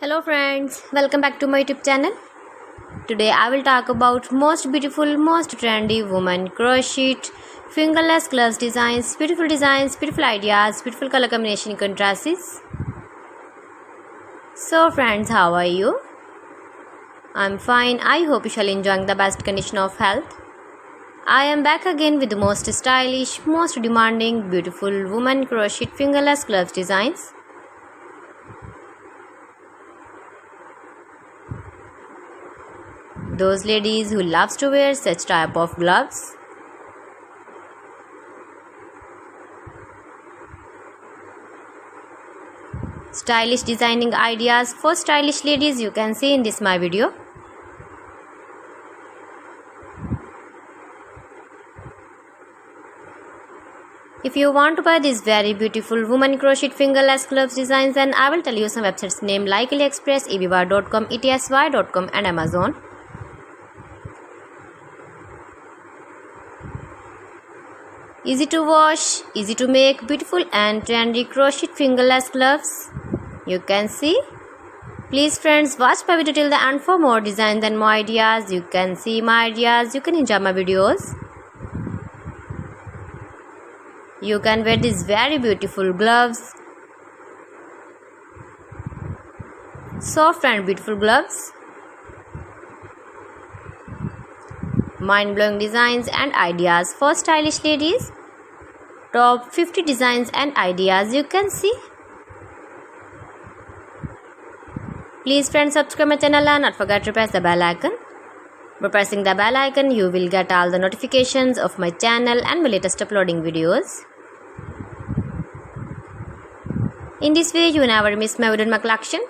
Hello friends, welcome back to my YouTube channel. Today I will talk about most beautiful, most trendy woman crochet fingerless gloves designs, beautiful ideas, beautiful color combination contrasts. So friends, how are you? I'm fine. I hope you shall enjoy the best condition of health. I am back again with the most stylish, most demanding, beautiful woman crochet fingerless gloves designs. Those ladies who loves to wear such type of gloves. Stylish designing ideas for stylish ladies you can see in this my video. If you want to buy these very beautiful woman crochet fingerless gloves designs, then I will tell you some websites name like AliExpress, eBay.com, etsy.com and Amazon. Easy to wash, easy to make, beautiful and trendy crochet fingerless gloves. You can see. Please friends, watch my video till the end for more designs and more ideas. You can see my ideas, you can enjoy my videos. You can wear these very beautiful gloves. Soft and beautiful gloves. Mind-blowing designs and ideas for stylish ladies. Top 50 designs and ideas you can see. Please friends, subscribe my channel and not forget to press the bell icon. By pressing the bell icon, you will get all the notifications of my channel and my latest uploading videos. In this way, you never miss my video in my collection.